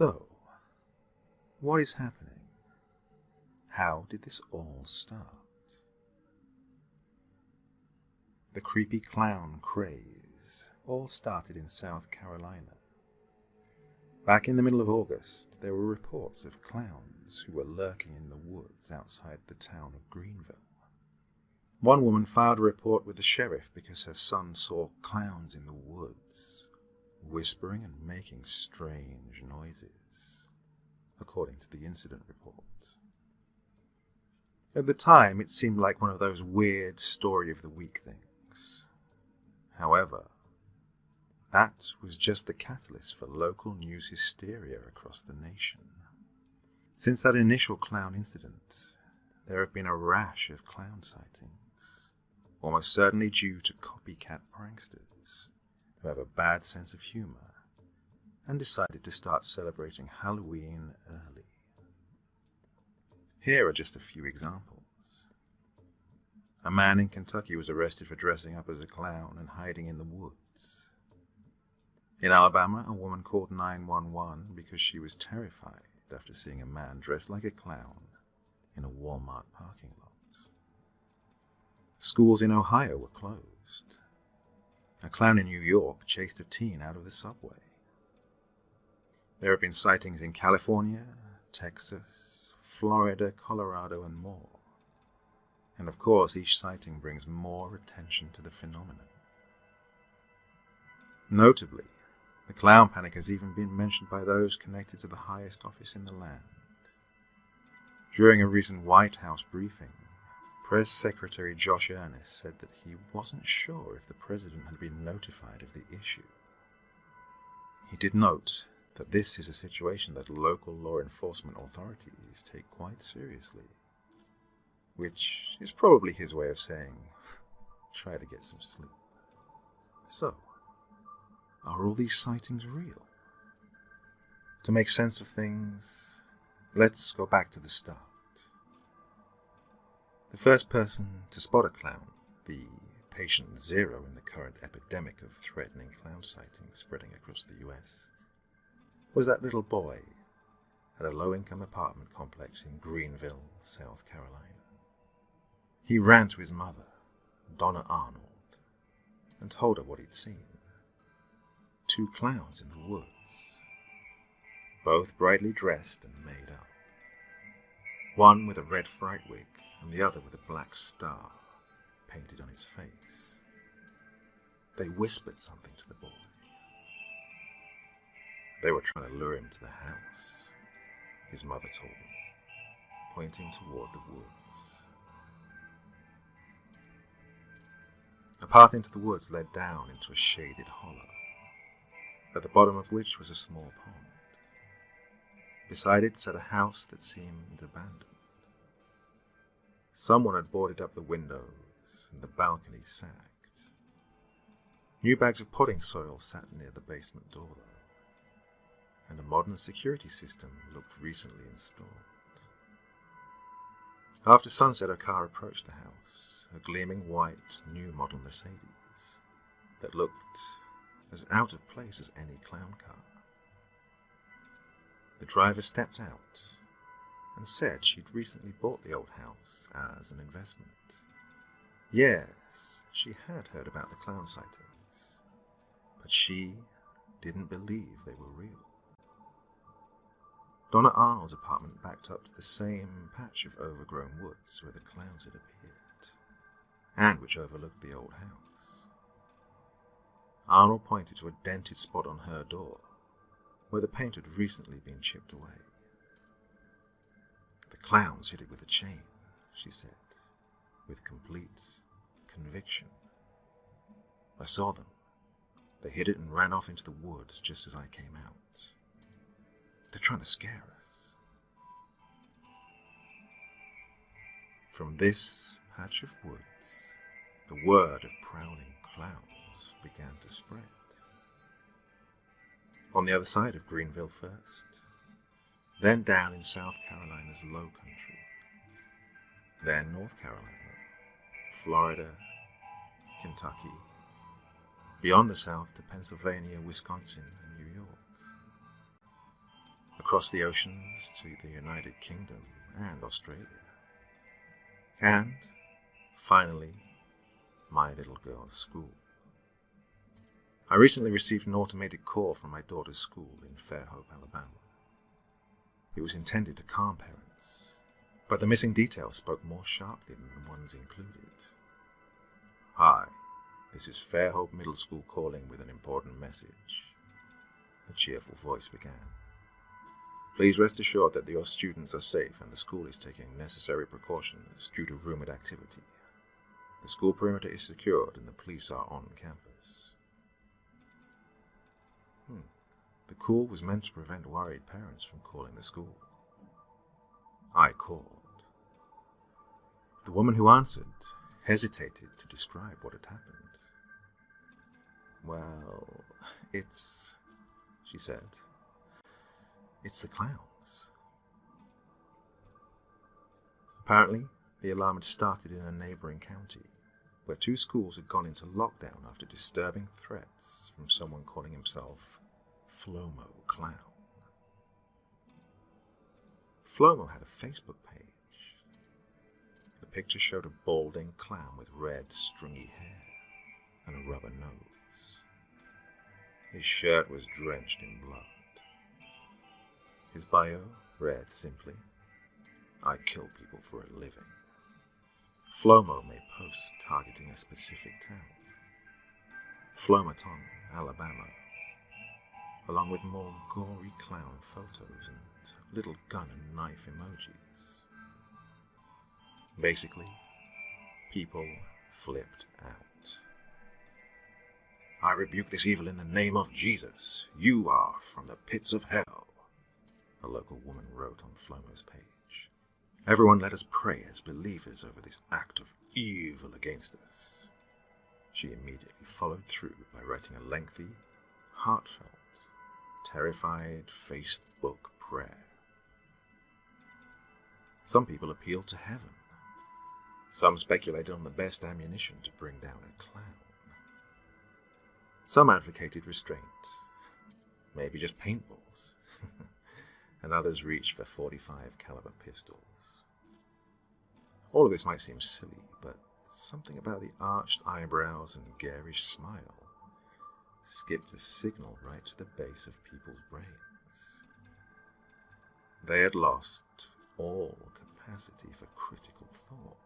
So, what is happening? How did this all start? The creepy clown craze all started in South Carolina. Back in the middle of August, there were reports of clowns who were lurking in the woods outside the town of Greenville. One woman filed a report with the sheriff because her son saw clowns in the woods, whispering and making strange noises, according to the incident report. At the time, it seemed like one of those weird story of the week things. However, that was just the catalyst for local news hysteria across the nation. Since that initial clown incident, there have been a rash of clown sightings, almost certainly due to copycat pranksters who have a bad sense of humor and decided to start celebrating Halloween early. Here are just a few examples. A man in Kentucky was arrested for dressing up as a clown and hiding in the woods. In Alabama, a woman called 911 because she was terrified after seeing a man dressed like a clown in a Walmart parking lot. Schools in Ohio were closed. A clown in New York chased a teen out of the subway. There have been sightings in California, Texas, Florida, Colorado, and more. And of course, each sighting brings more attention to the phenomenon. Notably, the clown panic has even been mentioned by those connected to the highest office in the land. During a recent White House briefing, Press Secretary Josh Earnest said that he wasn't sure if the president had been notified of the issue. He did note that this is a situation that local law enforcement authorities take quite seriously, which is probably his way of saying, try to get some sleep. So, are all these sightings real? To make sense of things, let's go back to the start. The first person to spot a clown, the patient zero in the current epidemic of threatening clown sightings spreading across the US, was that little boy at a low-income apartment complex in Greenville, South Carolina. He ran to his mother, Donna Arnold, and told her what he'd seen. 2 clowns in the woods, both brightly dressed and made up. One with a red fright wig and the other with a black star painted on his face. They whispered something to the boy. They were trying to lure him to the house, his mother told me, pointing toward the woods. A path into the woods led down into a shaded hollow, at the bottom of which was a small pond. Beside it sat a house that seemed abandoned. Someone had boarded up the windows, and the balconies sagged. New bags of potting soil sat near the basement door, though, and a modern security system looked recently installed. After sunset, a car approached the house, a gleaming white, new model Mercedes, that looked as out of place as any clown car. The driver stepped out and said she'd recently bought the old house as an investment. Yes, she had heard about the clown sightings, but she didn't believe they were real. Donna Arnold's apartment backed up to the same patch of overgrown woods where the clowns had appeared, and which overlooked the old house. Arnold pointed to a dented spot on her door, where the paint had recently been chipped away. The clowns hit it with a chain, she said, with complete conviction. I saw them. They hit it and ran off into the woods just as I came out. They're trying to scare us. From this patch of woods, the word of prowling clowns began to spread. On the other side of Greenville first, then down in South Carolina's Low Country, then North Carolina, Florida, Kentucky, beyond the South to Pennsylvania, Wisconsin, and New York. across the oceans to the United Kingdom and Australia. And, finally, my little girl's school. I recently received an automated call from my daughter's school in Fairhope, Alabama. It was intended to calm parents, but the missing details spoke more sharply than the ones included. "Hi, this is Fairhope Middle School calling with an important message," the cheerful voice began. "Please rest assured that your students are safe and the school is taking necessary precautions due to rumored activity. The school perimeter is secured and the police are on campus." The call was meant to prevent worried parents from calling the school. I called. The woman who answered hesitated to describe what had happened. "Well, she said, "it's the clowns." Apparently, the alarm had started in a neighboring county, where 2 schools had gone into lockdown after disturbing threats from someone calling himself Flomo Clown. Flomo had a Facebook page. The picture showed a balding clown with red, stringy hair and a rubber nose. His shirt was drenched in blood. His bio read simply, "I kill people for a living." Flomo made posts targeting a specific town, Flomaton, Alabama, along with more gory clown photos and little gun and knife emojis. Basically, people flipped out. "I rebuke this evil in the name of Jesus. You are from the pits of hell," a local woman wrote on Flomo's page. "Everyone let us pray as believers over this act of evil against us." She immediately followed through by writing a lengthy, heartfelt, terrified Facebook prayer. Some people appealed to heaven. Some speculated on the best ammunition to bring down a clown. Some advocated restraint, maybe just paintballs, and others reached for .45 caliber pistols. All of this might seem silly, but something about the arched eyebrows and garish smile skipped a signal right to the base of people's brains. They had lost all capacity for critical thought.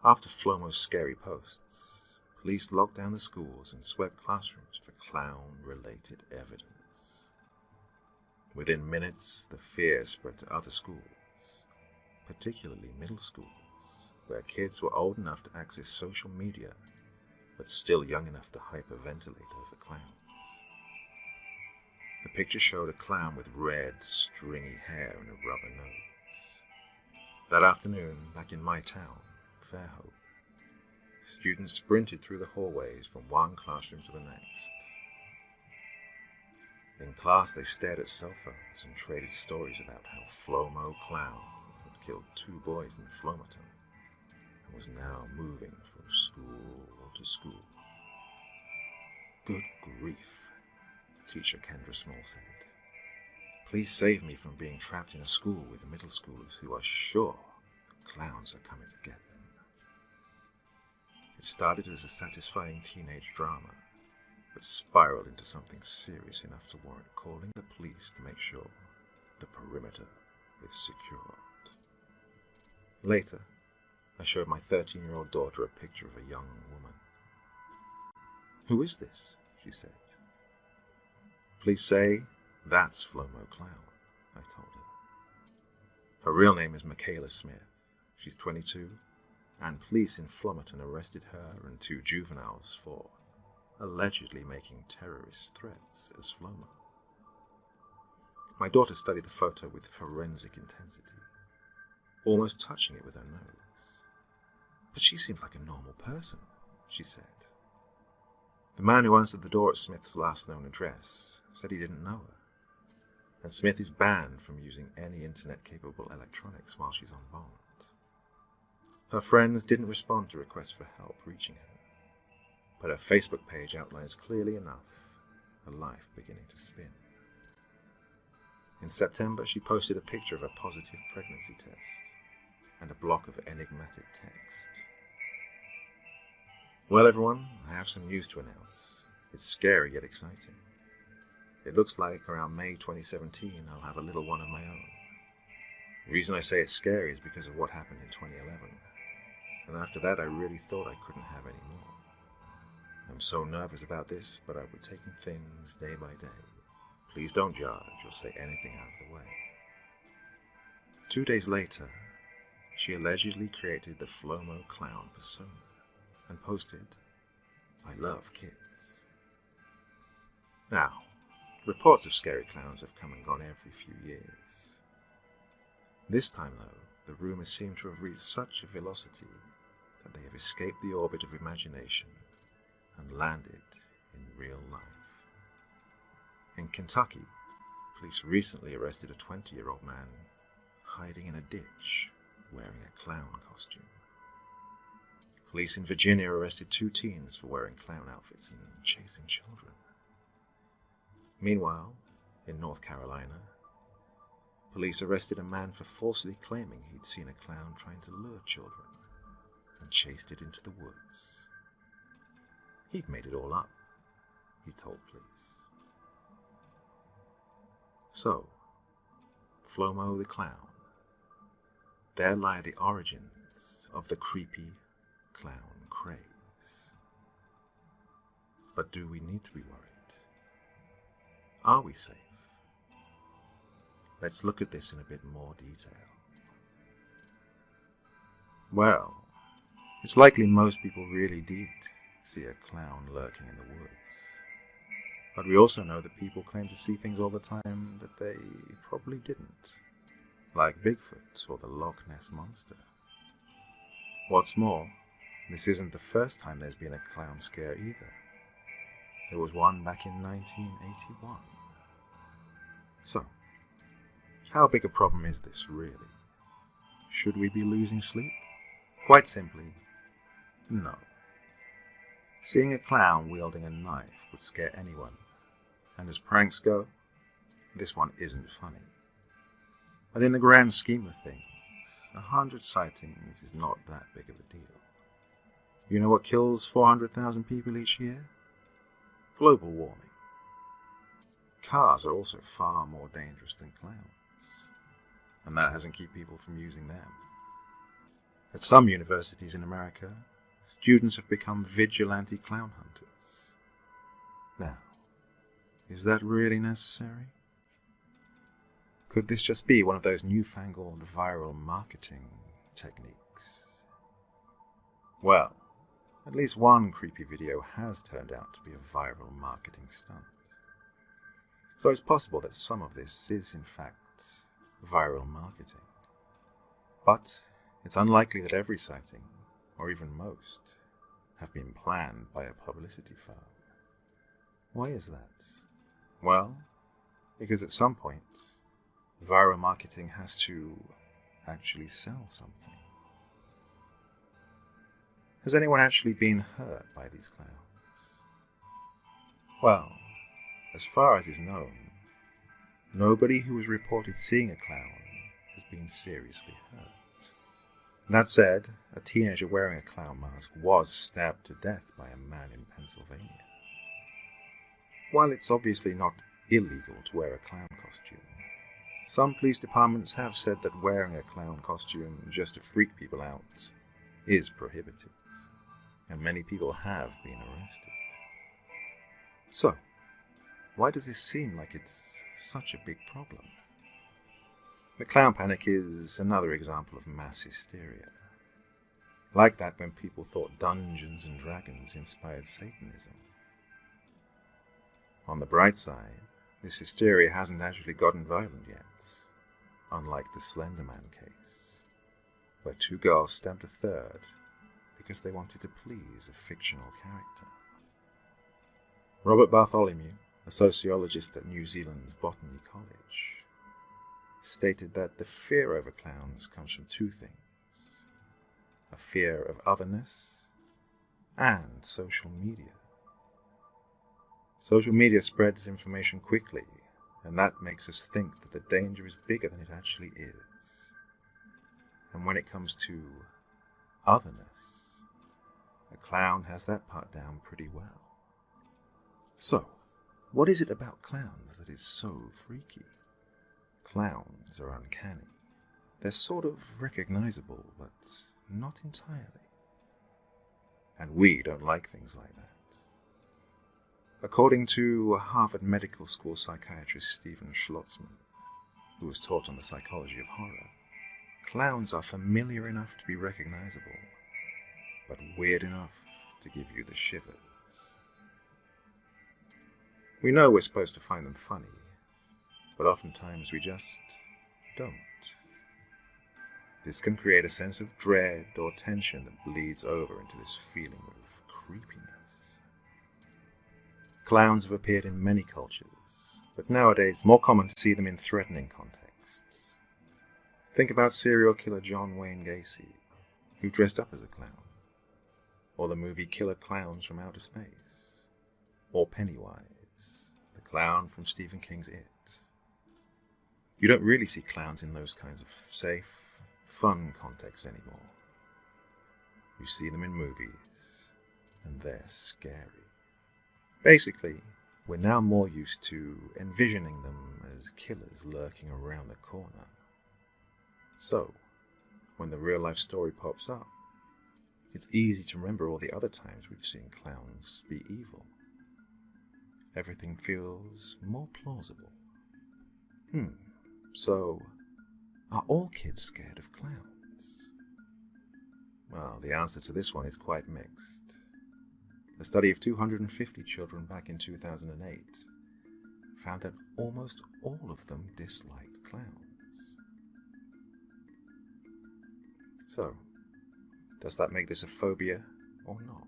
After Flomo's scary posts, police locked down the schools and swept classrooms for clown-related evidence. Within minutes, the fear spread to other schools, particularly middle schools, where kids were old enough to access social media but still young enough to hyperventilate over clowns. The picture showed a clown with red, stringy hair and a rubber nose. That afternoon, back in my town, Fairhope, students sprinted through the hallways from one classroom to the next. In class, they stared at cell phones and traded stories about how Flomo Clown had killed 2 boys in Flomaton and was now moving from school to school. "Good grief," teacher Kendra Small said. "Please save me from being trapped in a school with middle schoolers who are sure the clowns are coming to get them." It started as a satisfying teenage drama, but spiraled into something serious enough to warrant calling the police to make sure the perimeter is secured. Later, I showed my 13-year-old daughter a picture of a young woman. "Who is this?" she said. "Please say, that's Flomo Clown," I told her. Her real name is Michaela Smith. She's 22, and police in Flomaton arrested her and 2 juveniles for allegedly making terrorist threats as Flomo. My daughter studied the photo with forensic intensity, almost touching it with her nose. "But she seems like a normal person," she said. The man who answered the door at Smith's last known address said he didn't know her, and Smith is banned from using any internet-capable electronics while she's on bond. Her friends didn't respond to requests for help reaching her, but her Facebook page outlines clearly enough a life beginning to spin. In September, she posted a picture of a positive pregnancy test and a block of enigmatic text. Well, everyone, I have some news to announce. It's scary yet exciting. It looks like around May 2017 I'll have a little one of my own. The reason I say it's scary is because of what happened in 2011. And after that I really thought I couldn't have any more. I'm so nervous about this, but I'll be taking things day by day. Please don't judge or say anything out of the way. 2 days later, she allegedly created the Flomo clown persona and posted, "I love kids." Now, reports of scary clowns have come and gone every few years. This time, though, the rumors seem to have reached such a velocity that they have escaped the orbit of imagination and landed in real life. In Kentucky, police recently arrested a 20-year-old man hiding in a ditch wearing a clown costume. Police in Virginia arrested 2 teens for wearing clown outfits and chasing children. Meanwhile, in North Carolina, police arrested a man for falsely claiming he'd seen a clown trying to lure children and chased it into the woods. He'd made it all up, he told police. So, Flomo the clown. There lie the origins of the creepy clown craze. But do we need to be worried? Are we safe? Let's look at this in a bit more detail. Well, it's likely most people really did see a clown lurking in the woods. But we also know that people claim to see things all the time that they probably didn't, like Bigfoot or the Loch Ness Monster. What's more, this isn't the first time there's been a clown scare either. There was one back in 1981. So, how big a problem is this really? Should we be losing sleep? Quite simply, no. Seeing a clown wielding a knife would scare anyone, and as pranks go, this one isn't funny. But in the grand scheme of things, 100 sightings is not that big of a deal. You know what kills 400,000 people each year? Global warming. Cars are also far more dangerous than clowns, and that hasn't kept people from using them. At some universities in America, students have become vigilante clown hunters. Now, is that really necessary? Could this just be one of those newfangled viral marketing techniques? Well, at least one creepy video has turned out to be a viral marketing stunt. So it's possible that some of this is in fact viral marketing. But it's unlikely that every sighting, or even most, have been planned by a publicity firm. Why is that? Well, because at some point, viral marketing has to actually sell something. Has anyone actually been hurt by these clowns? Well, as far as is known, nobody who was reported seeing a clown has been seriously hurt. That said, a teenager wearing a clown mask was stabbed to death by a man in Pennsylvania. While it's obviously not illegal to wear a clown costume, some police departments have said that wearing a clown costume just to freak people out is prohibited, and many people have been arrested. So, why does this seem like it's such a big problem? The clown panic is another example of mass hysteria. Like that when people thought Dungeons and Dragons inspired Satanism. On the bright side, this hysteria hasn't actually gotten violent yet, unlike the Slender Man case, where 2 girls stabbed a third because they wanted to please a fictional character. Robert Bartholomew, a sociologist at New Zealand's Botany College, stated that the fear over clowns comes from 2 things: a fear of otherness and social media. Social media spreads information quickly and that makes us think that the danger is bigger than it actually is. And when it comes to otherness, a clown has that part down pretty well. So, what is it about clowns that is so freaky? Clowns are uncanny. They're sort of recognizable, but not entirely. And we don't like things like that. According to Harvard Medical School psychiatrist Stephen Schlotzman, who was taught on the psychology of horror, clowns are familiar enough to be recognizable, but weird enough to give you the shivers. We know we're supposed to find them funny, but oftentimes we just don't. This can create a sense of dread or tension that bleeds over into this feeling of creepiness. Clowns have appeared in many cultures, but nowadays it's more common to see them in threatening contexts. Think about serial killer John Wayne Gacy, who dressed up as a clown, or the movie Killer Clowns from Outer Space, or Pennywise, the clown from Stephen King's It. You don't really see clowns in those kinds of safe, fun contexts anymore. You see them in movies, and they're scary. Basically, we're now more used to envisioning them as killers lurking around the corner. So, when the real-life story pops up, it's easy to remember all the other times we've seen clowns be evil. Everything feels more plausible. So, are all kids scared of clowns? Well, the answer to this one is quite mixed. A study of 250 children back in 2008 found that almost all of them disliked clowns. So, does that make this a phobia or not?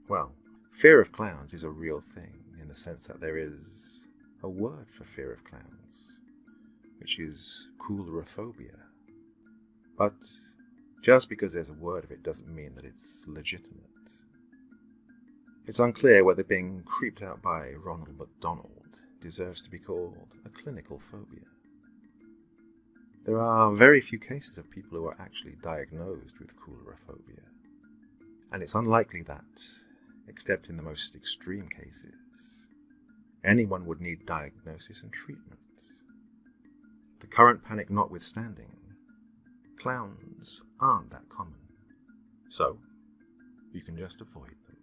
Well, fear of clowns is a real thing in the sense that there is a word for fear of clowns, which is coulrophobia. But just because there's a word of it doesn't mean that it's legitimate. It's unclear whether being creeped out by Ronald McDonald deserves to be called a clinical phobia. There are very few cases of people who are actually diagnosed with coulrophobia, and it's unlikely that, except in the most extreme cases, anyone would need diagnosis and treatment. The current panic notwithstanding, clowns aren't that common, so you can just avoid them.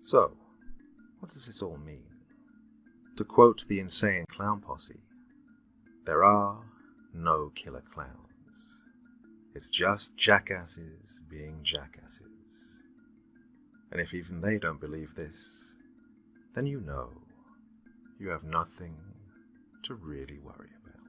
So, what does this all mean? To quote the Insane Clown Posse, there are no killer clowns. It's just jackasses being jackasses. And if even they don't believe this, then you know you have nothing to really worry about.